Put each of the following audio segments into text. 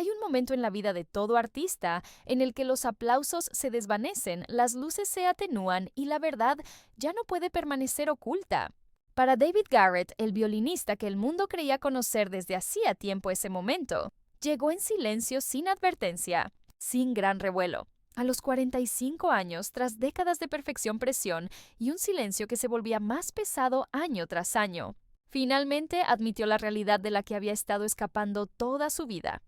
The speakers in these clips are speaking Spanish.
Hay un momento en la vida de todo artista en el que los aplausos se desvanecen, las luces se atenúan y la verdad ya no puede permanecer oculta. Para David Garrett, el violinista que el mundo creía conocer desde hacía tiempo ese momento, llegó en silencio sin advertencia, sin gran revuelo. A los 45 años, tras décadas de perfección-presión y un silencio que se volvía más pesado año tras año, finalmente admitió la realidad de la que había estado escapando toda su vida.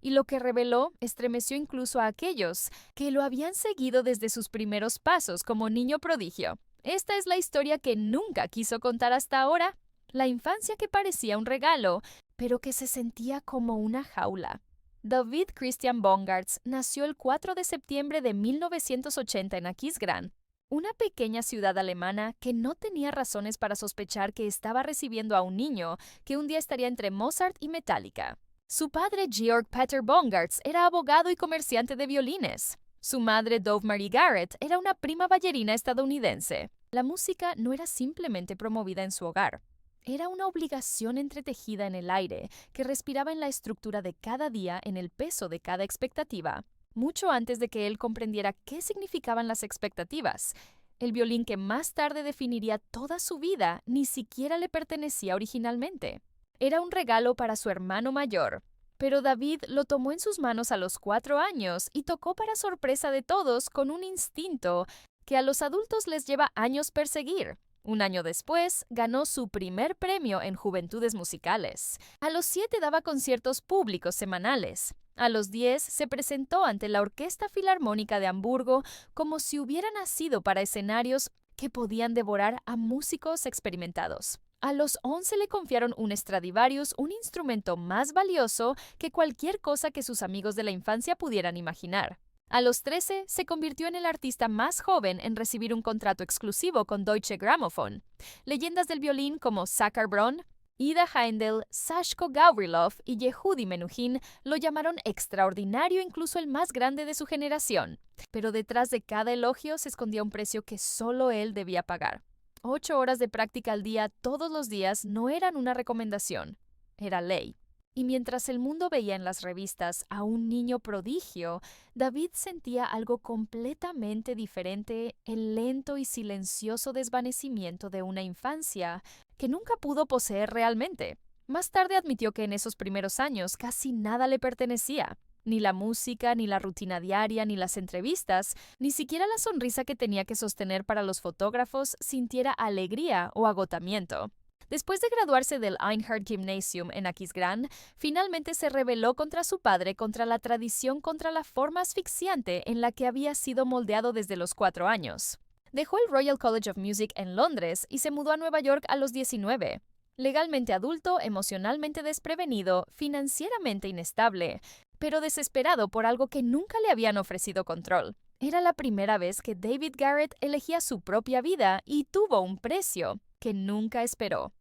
Y lo que reveló estremeció incluso a aquellos que lo habían seguido desde sus primeros pasos como niño prodigio. Esta es la historia que nunca quiso contar hasta ahora, la infancia que parecía un regalo, pero que se sentía como una jaula. David Christian Bongartz nació el 4 de septiembre de 1980 en Aquisgrán, una pequeña ciudad alemana que no tenía razones para sospechar que estaba recibiendo a un niño que un día estaría entre Mozart y Metallica. Su padre, Georg Peter Bongartz, era abogado y comerciante de violines. Su madre, Dove Marie Garrett, era una prima ballerina estadounidense. La música no era simplemente promovida en su hogar. Era una obligación entretejida en el aire, que respiraba en la estructura de cada día, en el peso de cada expectativa. Mucho antes de que él comprendiera qué significaban las expectativas, el violín que más tarde definiría toda su vida ni siquiera le pertenecía originalmente. Era un regalo para su hermano mayor, pero David lo tomó en sus manos a los 4 años y tocó para sorpresa de todos con un instinto que a los adultos les lleva años perseguir. Un año después, ganó su primer premio en Juventudes Musicales. A los 7 daba conciertos públicos semanales. A los 10 se presentó ante la Orquesta Filarmónica de Hamburgo como si hubiera nacido para escenarios que podían devorar a músicos experimentados. A los 11 le confiaron un Stradivarius, un instrumento más valioso que cualquier cosa que sus amigos de la infancia pudieran imaginar. A los 13 se convirtió en el artista más joven en recibir un contrato exclusivo con Deutsche Grammophon. Leyendas del violín como Zakhar Bron, Ida Haendel, Sashko Gavrilov y Yehudi Menuhin lo llamaron extraordinario, incluso el más grande de su generación. Pero detrás de cada elogio se escondía un precio que solo él debía pagar. 8 horas de práctica al día todos los días no eran una recomendación, era ley. Y mientras el mundo veía en las revistas a un niño prodigio, David sentía algo completamente diferente, el lento y silencioso desvanecimiento de una infancia que nunca pudo poseer realmente. Más tarde admitió que en esos primeros años casi nada le pertenecía. Ni la música, ni la rutina diaria, ni las entrevistas, ni siquiera la sonrisa que tenía que sostener para los fotógrafos sintiera alegría o agotamiento. Después de graduarse del Einhard Gymnasium en Aquisgrán, finalmente se rebeló contra su padre, contra la tradición, contra la forma asfixiante en la que había sido moldeado desde los 4 años. Dejó el Royal College of Music en Londres y se mudó a Nueva York a los 19. Legalmente adulto, emocionalmente desprevenido, financieramente inestable, pero desesperado por algo que nunca le habían ofrecido control. Era la primera vez que David Garrett elegía su propia vida y tuvo un precio que nunca esperó.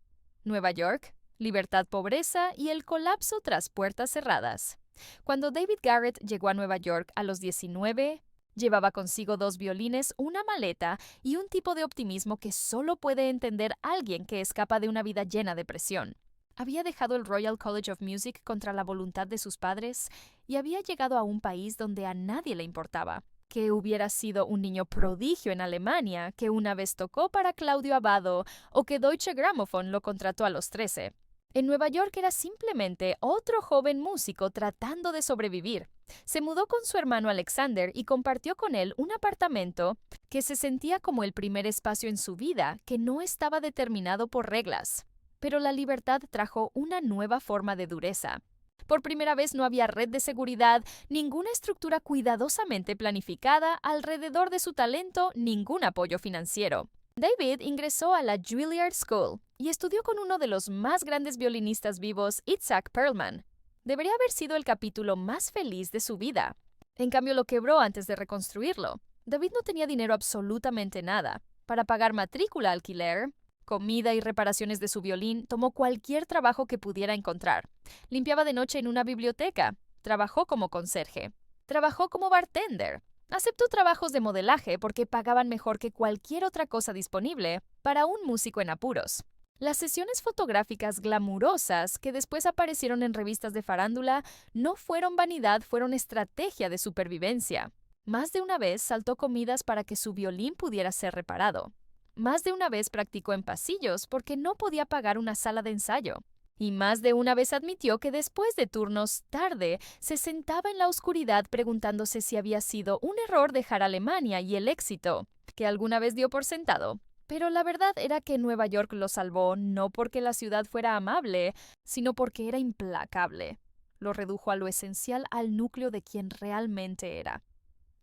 Nueva York, libertad, pobreza y el colapso tras puertas cerradas. Cuando David Garrett llegó a Nueva York a los 19, llevaba consigo 2 violines, una maleta y un tipo de optimismo que solo puede entender alguien que escapa de una vida llena de presión. Había dejado el Royal College of Music contra la voluntad de sus padres y había llegado a un país donde a nadie le importaba. Que hubiera sido un niño prodigio en Alemania, que una vez tocó para Claudio Abbado o que Deutsche Grammophon lo contrató a los 13. En Nueva York era simplemente otro joven músico tratando de sobrevivir. Se mudó con su hermano Alexander y compartió con él un apartamento que se sentía como el primer espacio en su vida que no estaba determinado por reglas. Pero la libertad trajo una nueva forma de dureza. Por primera vez no había red de seguridad, ninguna estructura cuidadosamente planificada alrededor de su talento, ningún apoyo financiero. David ingresó a la Juilliard School y estudió con uno de los más grandes violinistas vivos, Itzhak Perlman. Debería haber sido el capítulo más feliz de su vida. En cambio, lo quebró antes de reconstruirlo. David no tenía dinero absolutamente nada. Para pagar matrícula, alquiler, comida y reparaciones de su violín, tomó cualquier trabajo que pudiera encontrar. Limpiaba de noche en una biblioteca. Trabajó como conserje. Trabajó como bartender. Aceptó trabajos de modelaje porque pagaban mejor que cualquier otra cosa disponible para un músico en apuros. Las sesiones fotográficas glamurosas que después aparecieron en revistas de farándula no fueron vanidad, fueron estrategia de supervivencia. Más de una vez saltó comidas para que su violín pudiera ser reparado. Más de una vez practicó en pasillos porque no podía pagar una sala de ensayo. Y más de una vez admitió que después de turnos tarde se sentaba en la oscuridad preguntándose si había sido un error dejar Alemania y el éxito que alguna vez dio por sentado. Pero la verdad era que Nueva York lo salvó no porque la ciudad fuera amable, sino porque era implacable. Lo redujo a lo esencial, al núcleo de quien realmente era.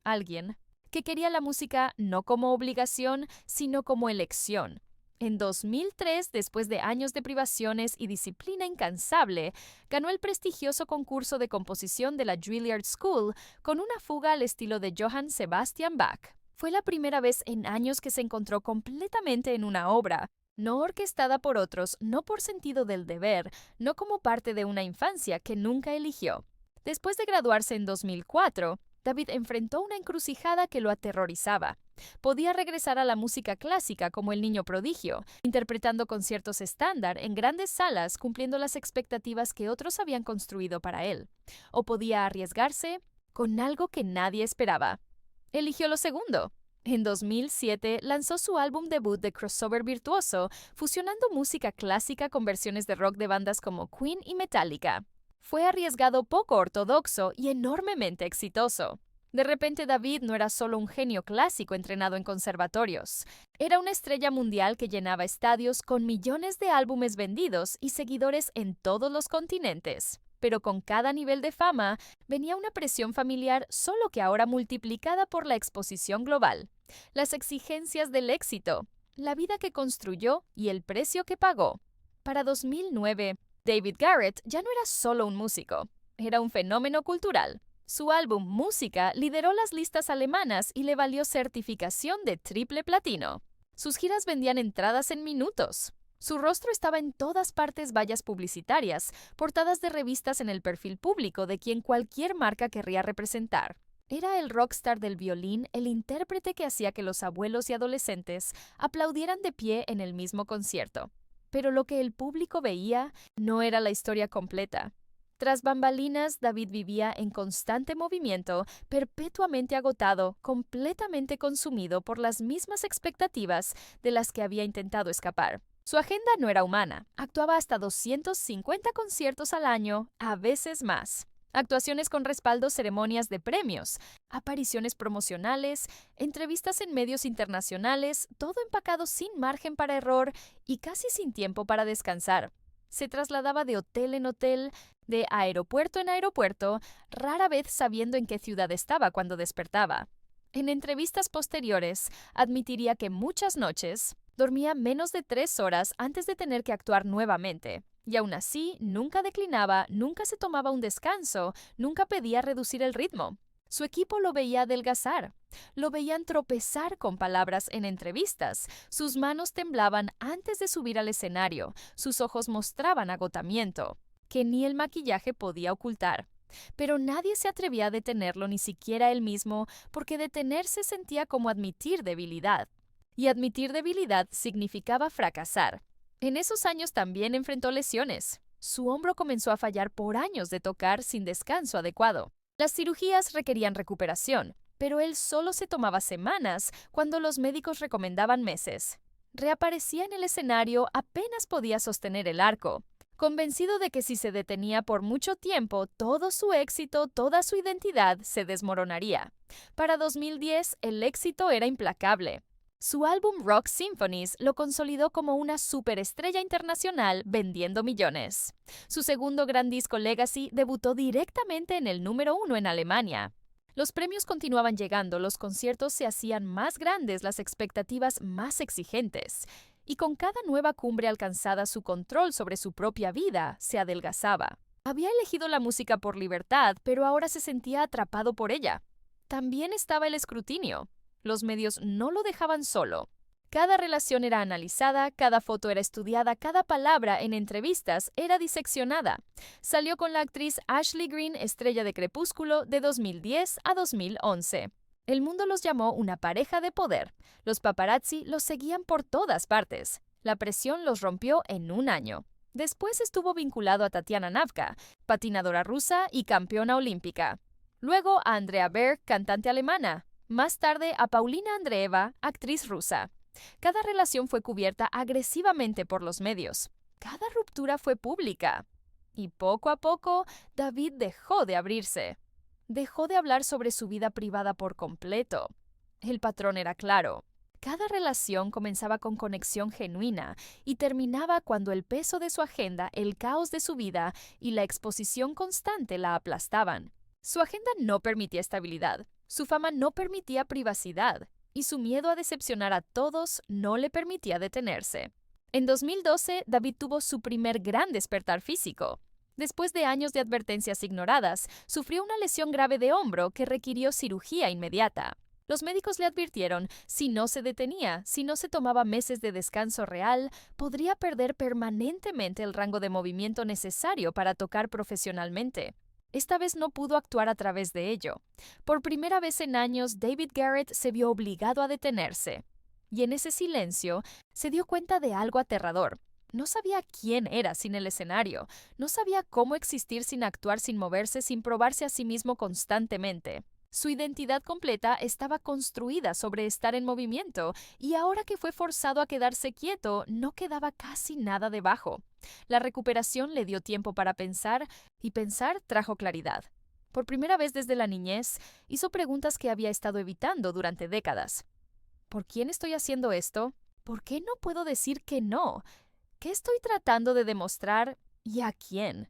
Alguien que quería la música no como obligación, sino como elección. En 2003, después de años de privaciones y disciplina incansable, ganó el prestigioso concurso de composición de la Juilliard School con una fuga al estilo de Johann Sebastian Bach. Fue la primera vez en años que se encontró completamente en una obra, no orquestada por otros, no por sentido del deber, no como parte de una infancia que nunca eligió. Después de graduarse en 2004, David enfrentó una encrucijada que lo aterrorizaba. Podía regresar a la música clásica como el niño prodigio, interpretando conciertos estándar en grandes salas cumpliendo las expectativas que otros habían construido para él. O podía arriesgarse con algo que nadie esperaba. Eligió lo segundo. En 2007 lanzó su álbum debut de crossover virtuoso, fusionando música clásica con versiones de rock de bandas como Queen y Metallica. Fue arriesgado, poco ortodoxo y enormemente exitoso. De repente David no era solo un genio clásico entrenado en conservatorios. Era una estrella mundial que llenaba estadios con millones de álbumes vendidos y seguidores en todos los continentes. Pero con cada nivel de fama venía una presión familiar, solo que ahora multiplicada por la exposición global, las exigencias del éxito, la vida que construyó y el precio que pagó. Para 2009, David Garrett ya no era solo un músico, era un fenómeno cultural. Su álbum Música lideró las listas alemanas y le valió certificación de triple platino. Sus giras vendían entradas en minutos. Su rostro estaba en todas partes, vallas publicitarias, portadas de revistas en el perfil público de quien cualquier marca querría representar. Era el rockstar del violín, el intérprete que hacía que los abuelos y adolescentes aplaudieran de pie en el mismo concierto. Pero lo que el público veía no era la historia completa. Tras bambalinas, David vivía en constante movimiento, perpetuamente agotado, completamente consumido por las mismas expectativas de las que había intentado escapar. Su agenda no era humana. Actuaba hasta 250 conciertos al año, a veces más. Actuaciones con respaldo, ceremonias de premios, apariciones promocionales, entrevistas en medios internacionales, todo empacado sin margen para error y casi sin tiempo para descansar. Se trasladaba de hotel en hotel, de aeropuerto en aeropuerto, rara vez sabiendo en qué ciudad estaba cuando despertaba. En entrevistas posteriores, admitiría que muchas noches dormía menos de 3 horas antes de tener que actuar nuevamente. Y aún así, nunca declinaba, nunca se tomaba un descanso, nunca pedía reducir el ritmo. Su equipo lo veía adelgazar, lo veían tropezar con palabras en entrevistas, sus manos temblaban antes de subir al escenario, sus ojos mostraban agotamiento, que ni el maquillaje podía ocultar. Pero nadie se atrevía a detenerlo, ni siquiera él mismo, porque detenerse sentía como admitir debilidad. Y admitir debilidad significaba fracasar. En esos años también enfrentó lesiones. Su hombro comenzó a fallar por años de tocar sin descanso adecuado. Las cirugías requerían recuperación, pero él solo se tomaba semanas cuando los médicos recomendaban meses. Reaparecía en el escenario, apenas podía sostener el arco, convencido de que si se detenía por mucho tiempo, todo su éxito, toda su identidad se desmoronaría. Para 2010, el éxito era implacable. Su álbum Rock Symphonies lo consolidó como una superestrella internacional vendiendo millones. Su segundo gran disco Legacy debutó directamente en el número 1 en Alemania. Los premios continuaban llegando, los conciertos se hacían más grandes, las expectativas más exigentes. Y con cada nueva cumbre alcanzada, su control sobre su propia vida se adelgazaba. Había elegido la música por libertad, pero ahora se sentía atrapado por ella. También estaba el escrutinio. Los medios no lo dejaban solo. Cada relación era analizada, cada foto era estudiada, cada palabra en entrevistas era diseccionada. Salió con la actriz Ashley Greene, estrella de Crepúsculo, de 2010 a 2011. El mundo los llamó una pareja de poder. Los paparazzi los seguían por todas partes. La presión los rompió en un año. Después estuvo vinculado a Tatiana Navka, patinadora rusa y campeona olímpica. Luego a Andrea Berg, cantante alemana. Más tarde a Paulina Andreeva, actriz rusa. Cada relación fue cubierta agresivamente por los medios. Cada ruptura fue pública. Y poco a poco, David dejó de abrirse. Dejó de hablar sobre su vida privada por completo. El patrón era claro. Cada relación comenzaba con conexión genuina y terminaba cuando el peso de su agenda, el caos de su vida y la exposición constante la aplastaban. Su agenda no permitía estabilidad, su fama no permitía privacidad y su miedo a decepcionar a todos no le permitía detenerse. En 2012, David tuvo su primer gran despertar físico. Después de años de advertencias ignoradas, sufrió una lesión grave de hombro que requirió cirugía inmediata. Los médicos le advirtieron, si no se detenía, si no se tomaba meses de descanso real, podría perder permanentemente el rango de movimiento necesario para tocar profesionalmente. Esta vez no pudo actuar a través de ello. Por primera vez en años, David Garrett se vio obligado a detenerse. Y en ese silencio, se dio cuenta de algo aterrador. No sabía quién era sin el escenario. No sabía cómo existir sin actuar, sin moverse, sin probarse a sí mismo constantemente. Su identidad completa estaba construida sobre estar en movimiento, y ahora que fue forzado a quedarse quieto, no quedaba casi nada debajo. La recuperación le dio tiempo para pensar, y pensar trajo claridad. Por primera vez desde la niñez, hizo preguntas que había estado evitando durante décadas. ¿Por quién estoy haciendo esto? ¿Por qué no puedo decir que no? ¿Qué estoy tratando de demostrar y a quién?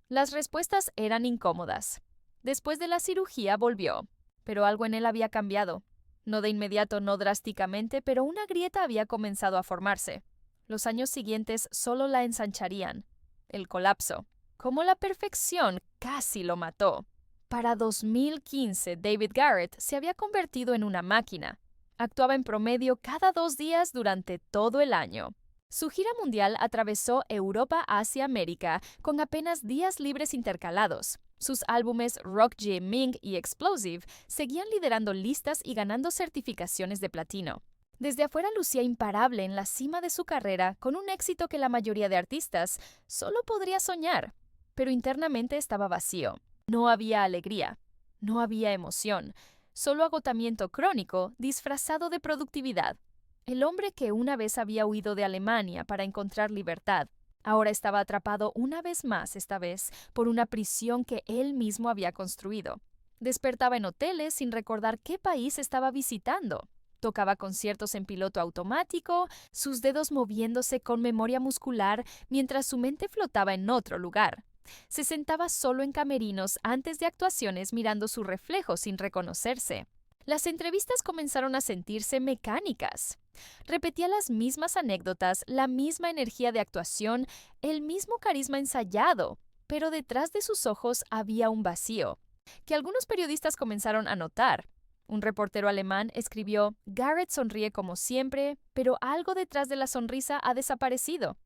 Las respuestas eran incómodas. Después de la cirugía volvió, pero algo en él había cambiado. No de inmediato, no drásticamente, pero una grieta había comenzado a formarse. Los años siguientes solo la ensancharían. El colapso. Como la perfección casi lo mató. Para 2015, David Garrett se había convertido en una máquina. Actuaba en promedio cada 2 días durante todo el año. Su gira mundial atravesó Europa, Asia, América, con apenas días libres intercalados. Sus álbumes Rock Jim Ming y Explosive seguían liderando listas y ganando certificaciones de platino. Desde afuera lucía imparable en la cima de su carrera, con un éxito que la mayoría de artistas solo podría soñar. Pero internamente estaba vacío. No había alegría. No había emoción. Solo agotamiento crónico disfrazado de productividad. El hombre que una vez había huido de Alemania para encontrar libertad, ahora estaba atrapado una vez más, esta vez, por una prisión que él mismo había construido. Despertaba en hoteles sin recordar qué país estaba visitando. Tocaba conciertos en piloto automático, sus dedos moviéndose con memoria muscular mientras su mente flotaba en otro lugar. Se sentaba solo en camerinos antes de actuaciones mirando su reflejo sin reconocerse. Las entrevistas comenzaron a sentirse mecánicas. Repetía las mismas anécdotas, la misma energía de actuación, el mismo carisma ensayado, pero detrás de sus ojos había un vacío, que algunos periodistas comenzaron a notar. Un reportero alemán escribió: Garrett sonríe como siempre, pero algo detrás de la sonrisa ha desaparecido.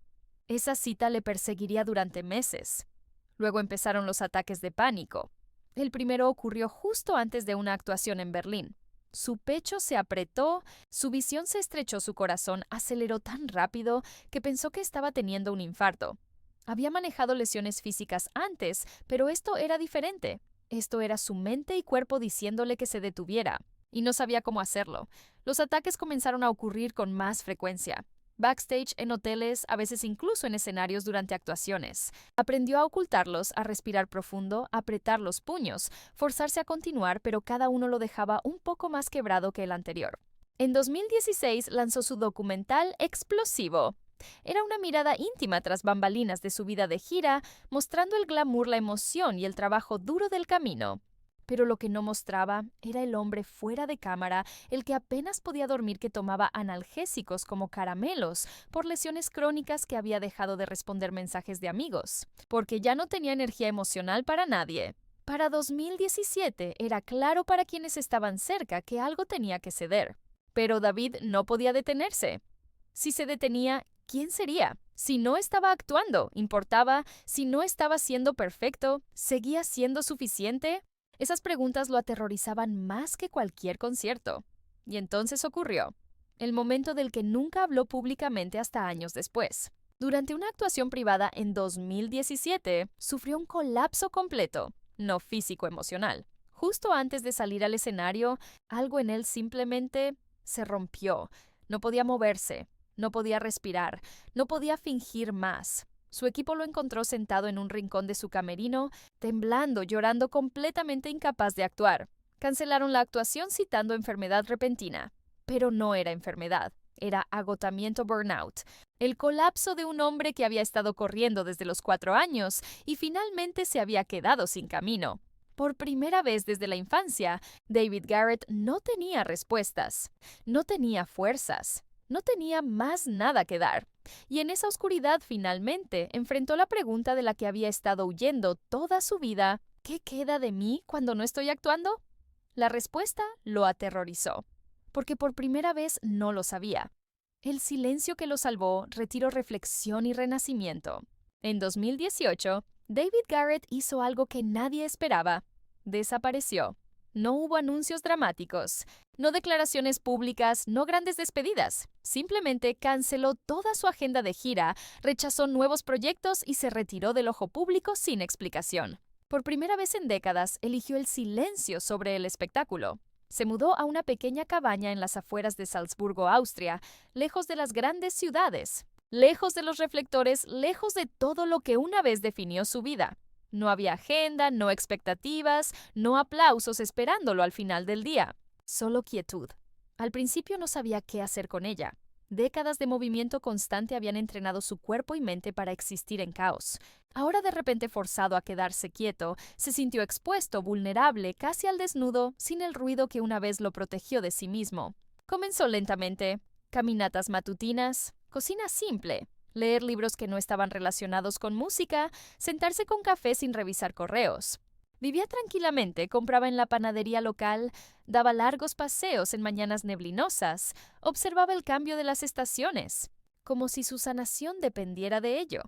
Esa cita le perseguiría durante meses. Luego empezaron los ataques de pánico. El primero ocurrió justo antes de una actuación en Berlín. Su pecho se apretó, su visión se estrechó, su corazón aceleró tan rápido que pensó que estaba teniendo un infarto. Había manejado lesiones físicas antes, pero esto era diferente. Esto era su mente y cuerpo diciéndole que se detuviera, y no sabía cómo hacerlo. Los ataques comenzaron a ocurrir con más frecuencia. Backstage, en hoteles, a veces incluso en escenarios durante actuaciones. Aprendió a ocultarlos, a respirar profundo, a apretar los puños, forzarse a continuar, pero cada uno lo dejaba un poco más quebrado que el anterior. En 2016 lanzó su documental Explosivo. Era una mirada íntima tras bambalinas de su vida de gira, mostrando el glamour, la emoción y el trabajo duro del camino. Pero lo que no mostraba era el hombre fuera de cámara, el que apenas podía dormir, que tomaba analgésicos como caramelos por lesiones crónicas, que había dejado de responder mensajes de amigos, porque ya no tenía energía emocional para nadie. Para 2017 era claro para quienes estaban cerca que algo tenía que ceder. Pero David no podía detenerse. Si se detenía, ¿quién sería? Si no estaba actuando, ¿importaba? Si no estaba siendo perfecto, ¿seguía siendo suficiente? Esas preguntas lo aterrorizaban más que cualquier concierto. Y entonces ocurrió. el momento del que nunca habló públicamente hasta años después. Durante una actuación privada en 2017, sufrió un colapso completo, no físico-emocional. Justo antes de salir al escenario, algo en él simplemente se rompió. No podía moverse, no podía respirar, no podía fingir más. Su equipo lo encontró sentado en un rincón de su camerino, temblando, llorando, completamente incapaz de actuar. Cancelaron la actuación citando enfermedad repentina. Pero no era enfermedad, era agotamiento burnout, el colapso de un hombre que había estado corriendo desde los 4 años y finalmente se había quedado sin camino. Por primera vez desde la infancia, David Garrett no tenía respuestas, no tenía fuerzas, no tenía más nada que dar. Y en esa oscuridad finalmente enfrentó la pregunta de la que había estado huyendo toda su vida: ¿qué queda de mí cuando no estoy actuando? La respuesta lo aterrorizó, porque por primera vez no lo sabía. El silencio que lo salvó retiró reflexión y renacimiento. En 2018, David Garrett hizo algo que nadie esperaba. Desapareció. No hubo anuncios dramáticos, no declaraciones públicas, no grandes despedidas. Simplemente canceló toda su agenda de gira, rechazó nuevos proyectos y se retiró del ojo público sin explicación. Por primera vez en décadas, eligió el silencio sobre el espectáculo. Se mudó a una pequeña cabaña en las afueras de Salzburgo, Austria, lejos de las grandes ciudades, lejos de los reflectores, lejos de todo lo que una vez definió su vida. No había agenda, no expectativas, no aplausos esperándolo al final del día. Solo quietud. Al principio no sabía qué hacer con ella. Décadas de movimiento constante habían entrenado su cuerpo y mente para existir en caos. Ahora, de repente forzado a quedarse quieto, se sintió expuesto, vulnerable, casi al desnudo, sin el ruido que una vez lo protegió de sí mismo. Comenzó lentamente: caminatas matutinas, cocina simple, leer libros que no estaban relacionados con música, sentarse con café sin revisar correos. Vivía tranquilamente, compraba en la panadería local, daba largos paseos en mañanas neblinosas, observaba el cambio de las estaciones, como si su sanación dependiera de ello.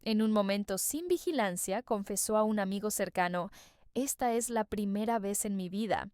En un momento sin vigilancia, confesó a un amigo cercano: «Esta es la primera vez en mi vida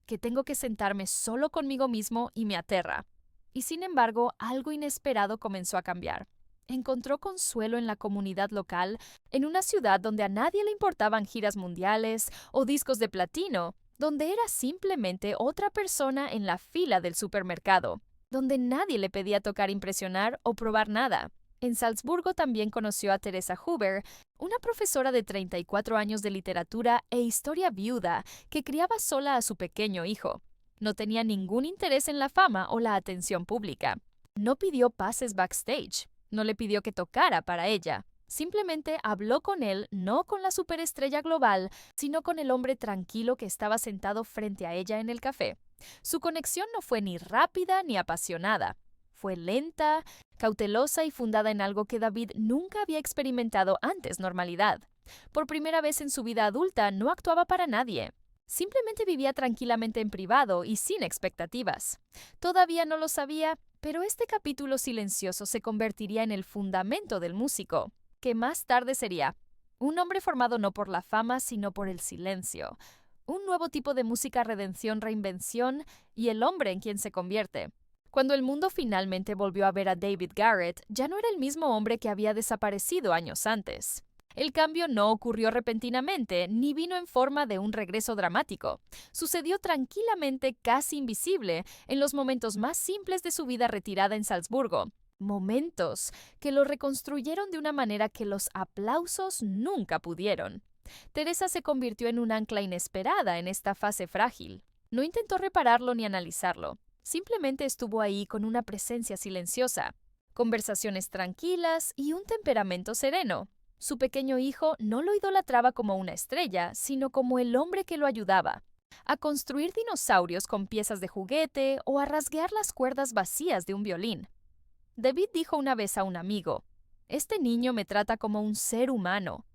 que tengo que sentarme solo conmigo mismo y me aterra». Y sin embargo, algo inesperado comenzó a cambiar. Encontró consuelo en la comunidad local, en una ciudad donde a nadie le importaban giras mundiales o discos de platino, donde era simplemente otra persona en la fila del supermercado, donde nadie le pedía tocar, impresionar o probar nada. En Salzburgo también conoció a Teresa Huber, una profesora de 34 años de literatura e historia viuda que criaba sola a su pequeño hijo. No tenía ningún interés en la fama o la atención pública. No pidió pases backstage. No le pidió que tocara para ella. Simplemente habló con él, no con la superestrella global, sino con el hombre tranquilo que estaba sentado frente a ella en el café. Su conexión no fue ni rápida ni apasionada. Fue lenta, cautelosa y fundada en algo que David nunca había experimentado antes: normalidad. Por primera vez en su vida adulta, no actuaba para nadie. Simplemente vivía tranquilamente en privado y sin expectativas. Todavía no lo sabía, pero este capítulo silencioso se convertiría en el fundamento del músico, que más tarde sería un hombre formado no por la fama, sino por el silencio. Un nuevo tipo de música: redención, reinvención y el hombre en quien se convierte. Cuando el mundo finalmente volvió a ver a David Garrett, ya no era el mismo hombre que había desaparecido años antes. El cambio no ocurrió repentinamente, ni vino en forma de un regreso dramático. Sucedió tranquilamente, casi invisible, en los momentos más simples de su vida retirada en Salzburgo. Momentos que lo reconstruyeron de una manera que los aplausos nunca pudieron. Teresa se convirtió en un ancla inesperada en esta fase frágil. No intentó repararlo ni analizarlo. Simplemente estuvo ahí con una presencia silenciosa, conversaciones tranquilas y un temperamento sereno. Su pequeño hijo no lo idolatraba como una estrella, sino como el hombre que lo ayudaba a construir dinosaurios con piezas de juguete o a rasguear las cuerdas vacías de un violín. David dijo una vez a un amigo: «Este niño me trata como un ser humano».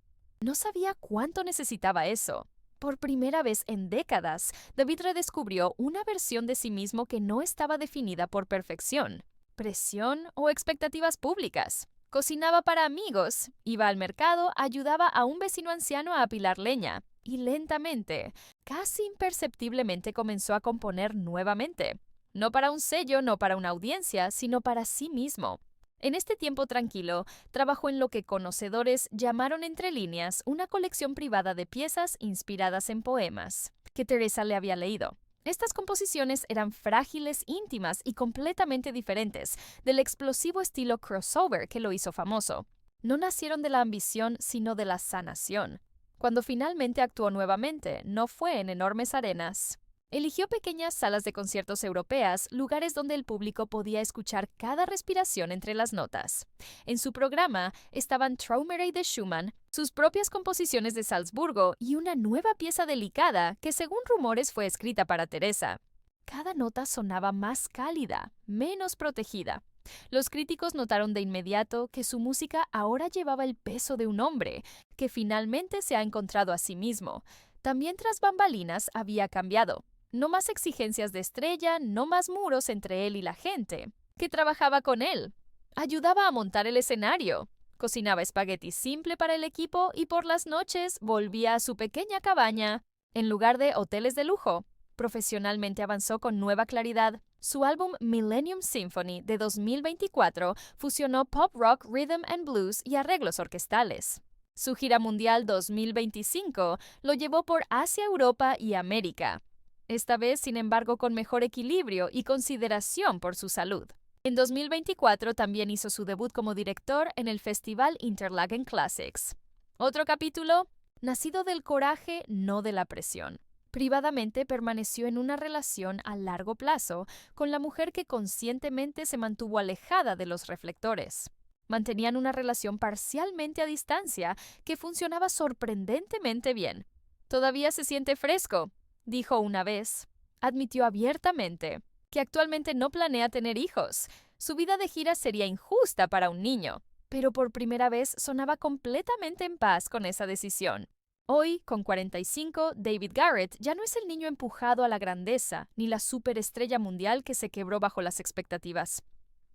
No sabía cuánto necesitaba eso. Por primera vez en décadas, David redescubrió una versión de sí mismo que no estaba definida por perfección, presión o expectativas públicas. Cocinaba para amigos, iba al mercado, ayudaba a un vecino anciano a apilar leña y lentamente, casi imperceptiblemente, comenzó a componer nuevamente. No para un sello, no para una audiencia, sino para sí mismo. En este tiempo tranquilo, trabajó en lo que conocedores llamaron entre líneas una colección privada de piezas inspiradas en poemas que Teresa le había leído. Estas composiciones eran frágiles, íntimas y completamente diferentes del explosivo estilo crossover que lo hizo famoso. No nacieron de la ambición, sino de la sanación. Cuando finalmente actuó nuevamente, no fue en enormes arenas. Eligió pequeñas salas de conciertos europeas, lugares donde el público podía escuchar cada respiración entre las notas. En su programa estaban Traumerei de Schumann, sus propias composiciones de Salzburgo y una nueva pieza delicada que, según rumores, fue escrita para Teresa. Cada nota sonaba más cálida, menos protegida. Los críticos notaron de inmediato que su música ahora llevaba el peso de un hombre, que finalmente se ha encontrado a sí mismo. También tras bambalinas había cambiado. No más exigencias de estrella, no más muros entre él y la gente, que trabajaba con él. Ayudaba a montar el escenario. Cocinaba espagueti simple para el equipo y por las noches volvía a su pequeña cabaña, en lugar de hoteles de lujo. Profesionalmente avanzó con nueva claridad. Su álbum Millennium Symphony de 2024 fusionó pop rock, rhythm and blues y arreglos orquestales. Su gira mundial 2025 lo llevó por Asia, Europa y América. Esta vez, sin embargo, con mejor equilibrio y consideración por su salud. En 2024 también hizo su debut como director en el Festival Interlaken Classics. Otro capítulo, nacido del coraje, no de la presión. Privadamente permaneció en una relación a largo plazo con la mujer que conscientemente se mantuvo alejada de los reflectores. Mantenían una relación parcialmente a distancia que funcionaba sorprendentemente bien. Todavía se siente fresco, dijo una vez. Admitió abiertamente que actualmente no planea tener hijos. Su vida de gira sería injusta para un niño, pero por primera vez sonaba completamente en paz con esa decisión. Hoy, con 45, David Garrett ya no es el niño empujado a la grandeza, ni la superestrella mundial que se quebró bajo las expectativas.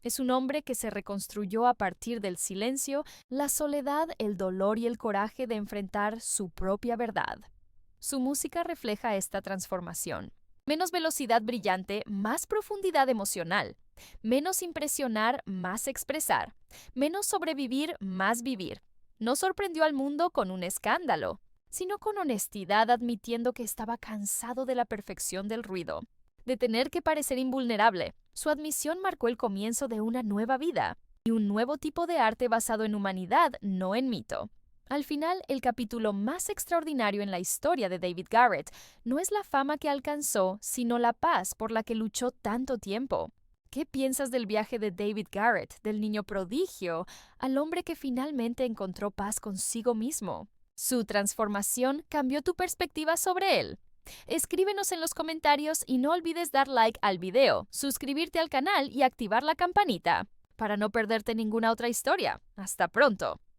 Es un hombre que se reconstruyó a partir del silencio, la soledad, el dolor y el coraje de enfrentar su propia verdad. Su música refleja esta transformación. Menos velocidad brillante, más profundidad emocional. Menos impresionar, más expresar. Menos sobrevivir, más vivir. No sorprendió al mundo con un escándalo, sino con honestidad, admitiendo que estaba cansado de la perfección del ruido, de tener que parecer invulnerable. Su admisión marcó el comienzo de una nueva vida y un nuevo tipo de arte basado en humanidad, no en mito. Al final, el capítulo más extraordinario en la historia de David Garrett no es la fama que alcanzó, sino la paz por la que luchó tanto tiempo. ¿Qué piensas del viaje de David Garrett, del niño prodigio, al hombre que finalmente encontró paz consigo mismo? ¿Su transformación cambió tu perspectiva sobre él? Escríbenos en los comentarios y no olvides dar like al video, suscribirte al canal y activar la campanita para no perderte ninguna otra historia. ¡Hasta pronto!